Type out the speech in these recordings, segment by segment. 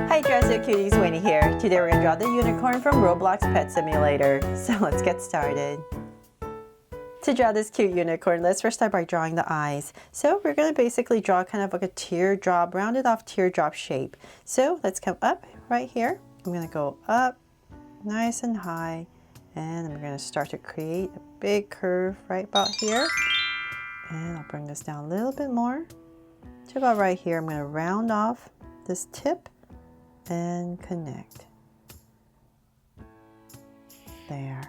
Hi Dress It Cuties, Winnie here. Today we're going to draw the unicorn from Roblox Pet Simulator. So let's get started. To draw this cute unicorn, let's first start by drawing the eyes. So we're going to basically draw kind of like a teardrop, rounded off teardrop shape. So let's come up right here. I'm going to go up nice and high, and I'm going to start to create a big curve right about here. And I'll bring this down a little bit more to about right here. I'm going to round off this tip and connect. There.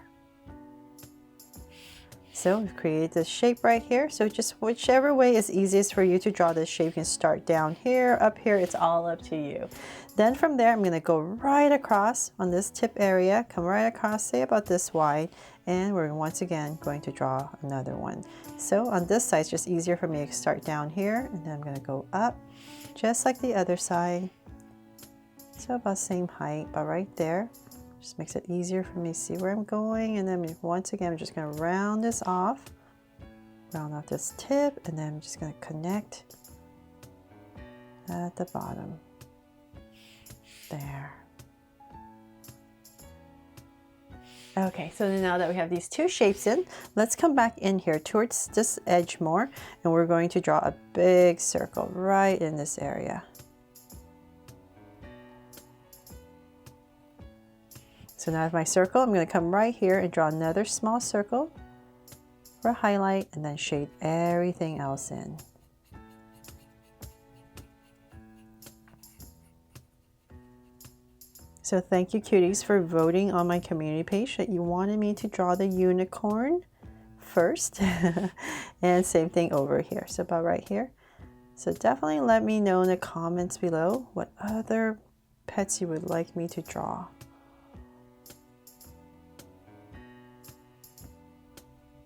So we've created this shape right here. So just whichever way is easiest for you to draw this shape. You can start down here, up here, it's all up to you. Then from there, I'm going to go right across on this tip area, come right across, say about this wide, and we're once again going to draw another one. So on this side, it's just easier for me to start down here, and then I'm going to go up, just like the other side. So about same height, but right there. Just makes it easier for me to see where I'm going. And then once again, I'm just going to round this off. Round off this tip, and then I'm just going to connect at the bottom. There. Okay, so now that we have these two shapes in, let's come back in here towards this edge more, and we're going to draw a big circle right in this area. So now I have my circle. I'm going to come right here and draw another small circle for a highlight, and then shade everything else in. So thank you cuties for voting on my community page that you wanted me to draw the unicorn first. And same thing over here, so about right here. So definitely let me know in the comments below what other pets you would like me to draw.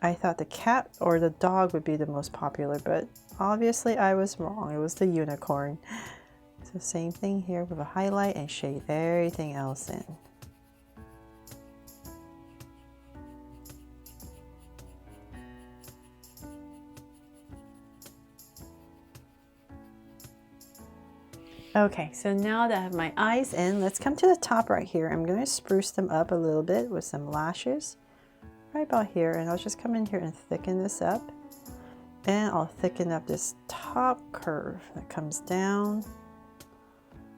I thought the cat or the dog would be the most popular, but obviously I was wrong. It was the unicorn. So same thing here with a highlight and shade everything else in. Okay, so now that I have my eyes in, let's come to the top right here. I'm going to spruce them up a little bit with some lashes. Right about here, and I'll just come in here and thicken this up, and I'll thicken up this top curve that comes down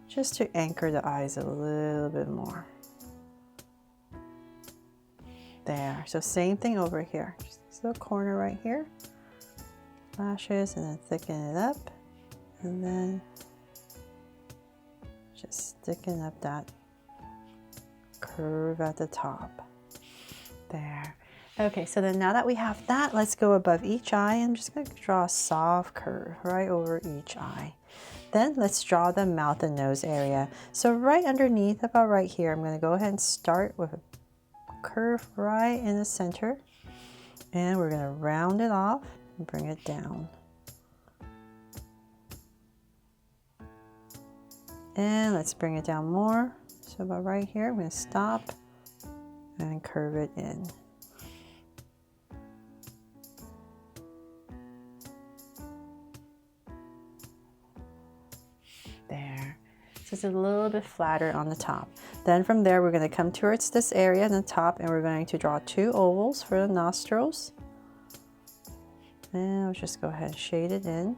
just to anchor the eyes a little bit more. There. So same thing over here, just this little corner right here, lashes, and then thicken it up, and then just thicken up that curve at the top. There. Okay, so then now that we have that, let's go above each eye. I'm just going to draw a soft curve right over each eye. Then let's draw the mouth and nose area. So right underneath, about right here, I'm going to go ahead and start with a curve right in the center. And we're going to round it off and bring it down. And let's bring it down more. So about right here, I'm going to stop and curve it in. There. So it's a little bit flatter on the top. Then from there, we're going to come towards this area on the top, and we're going to draw two ovals for the nostrils. And I'll just go ahead and shade it in.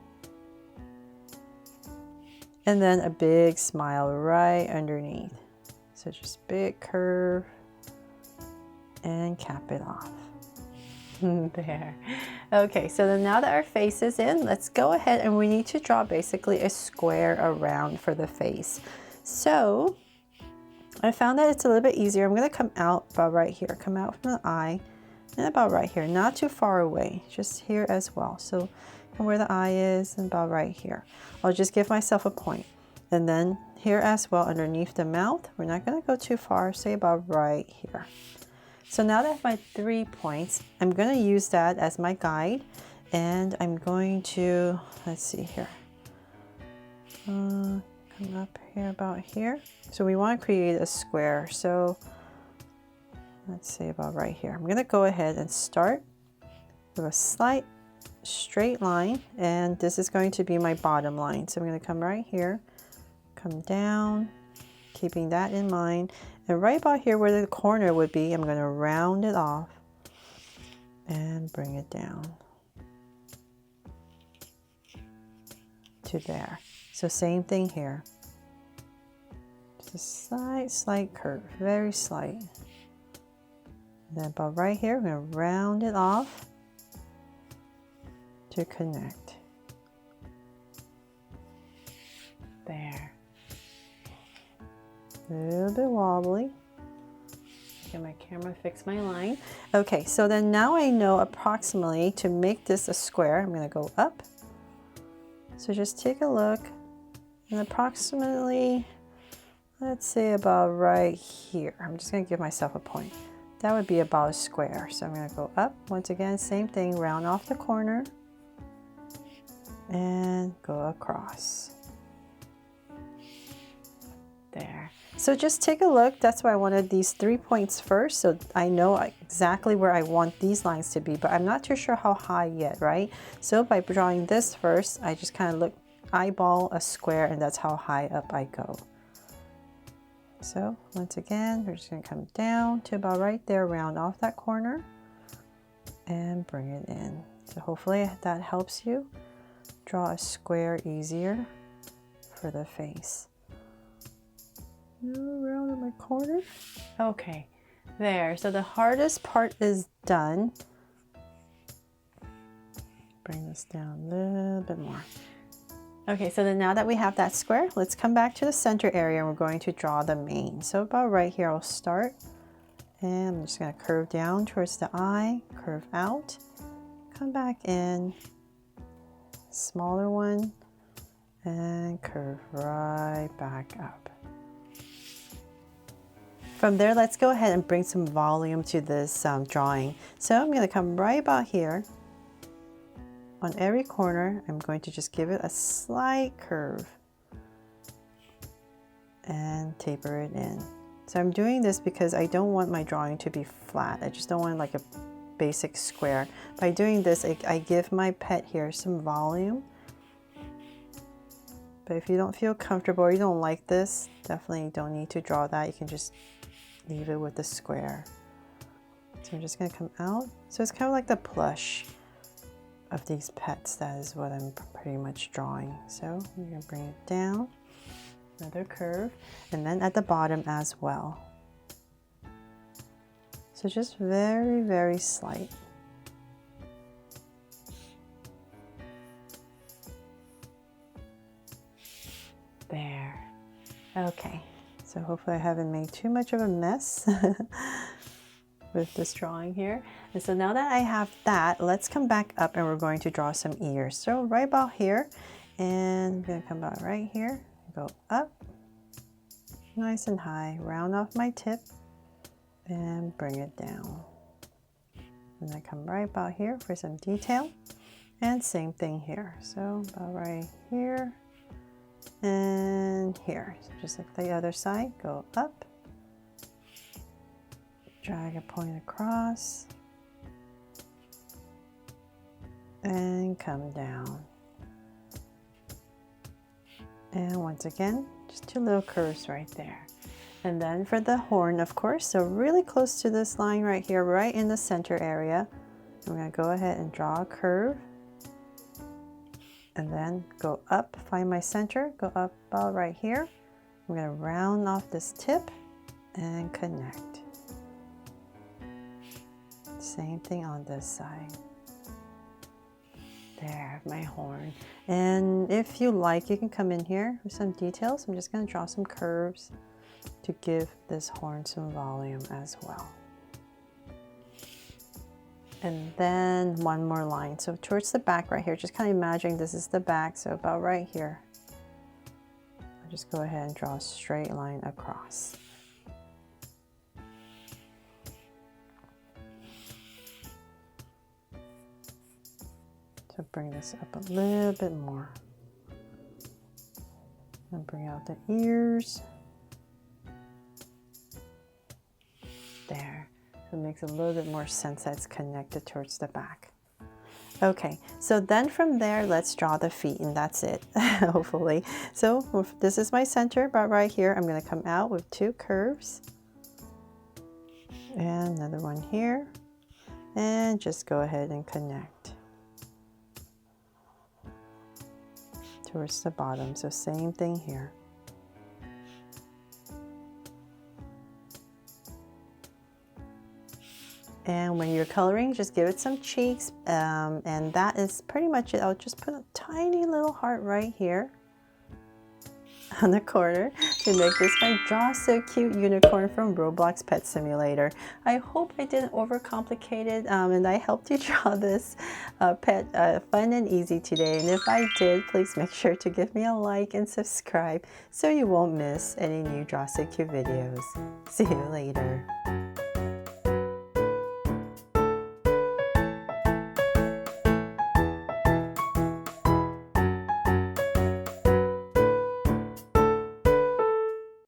And then a big smile right underneath. So just big curve and cap it off. There. Okay, so then now that our face is in, let's go ahead and we need to draw basically a square around for the face. So I found that it's a little bit easier. I'm going to come out about right here, come out from the eye, and about right here, not too far away, just here as well. So where the eye is and about right here. I'll just give myself a point. And then here as well underneath the mouth, we're not going to go too far, say about right here. So now that I have my 3 points, I'm going to use that as my guide, and I'm going to, let's see here, come up here about here. So we want to create a square, so let's say about right here. I'm going to go ahead and start with a slight straight line, and this is going to be my bottom line. So I'm going to come right here, come down, keeping that in mind. And right about here where the corner would be, I'm going to round it off and bring it down to there. So same thing here. Just a slight curve, very slight. And then about right here, we're going to round it off to connect. There. A little bit wobbly. Get my camera, fix my line. Okay, so then now I know approximately to make this a square, I'm going to go up. So just take a look, and approximately, let's say about right here. I'm just going to give myself a point. That would be about a square. So I'm going to go up. Once again, same thing, round off the corner and go across. There. So just take a look. That's why I wanted these 3 points first, so I know exactly where I want these lines to be, but I'm not too sure how high yet, right? So by drawing this first, I just kind of eyeball a square, and that's how high up I go. So once again, we're just going to come down to about right there, round off that corner and bring it in. So hopefully that helps you draw a square easier for the face. Around in my corner. Okay, there. So the hardest part is done. Bring this down a little bit more. Okay, so then now that we have that square, let's come back to the center area and we're going to draw the mane. So about right here, I'll start. And I'm just going to curve down towards the eye, curve out, come back in, smaller one, and curve right back up. From there, let's go ahead and bring some volume to this drawing. So I'm going to come right about here. On every corner, I'm going to just give it a slight curve and taper it in. So I'm doing this because I don't want my drawing to be flat. I just don't want like a basic square. By doing this, I give my pet here some volume. But if you don't feel comfortable or you don't like this, definitely don't need to draw that. You can just leave it with the square. So I'm just going to come out. So it's kind of like the plush of these pets. That is what I'm pretty much drawing. So we're going to bring it down, another curve, and then at the bottom as well. So just very, very slight. There. Okay. So hopefully I haven't made too much of a mess with this drawing here. And so now that I have that, let's come back up and we're going to draw some ears. So right about here, and I'm going to come about right here, go up, nice and high, round off my tip, and bring it down. And I come right about here for some detail, and same thing here. So about right here, and here. So just like the other side, go up, drag a point across, and come down. And once again, just 2 little curves right there. And then for the horn, of course, so really close to this line right here, right in the center area, I'm going to go ahead and draw a curve. And then go up, find my center, go up about right here. I'm going to round off this tip and connect. Same thing on this side. There, my horn. And if you like, you can come in here with some details. I'm just going to draw some curves to give this horn some volume as well. And then one more line. So towards the back right here, just kind of imagining this is the back. So about right here, I'll just go ahead and draw a straight line across. So bring this up a little bit more. And bring out the ears. There. It makes a little bit more sense that it's connected towards the back. Okay, so then from there, let's draw the feet and that's it, hopefully. So this is my center, but right here, I'm gonna come out with 2 curves. And another one here. And just go ahead and connect towards the bottom. So same thing here. And when you're coloring, just give it some cheeks. And that is pretty much it. I'll just put a tiny little heart right here on the corner to make this my Draw So Cute unicorn from Roblox Pet Simulator. I hope I didn't overcomplicate it and I helped you draw this pet fun and easy today. And if I did, please make sure to give me a like and subscribe so you won't miss any new Draw So Cute videos. See you later.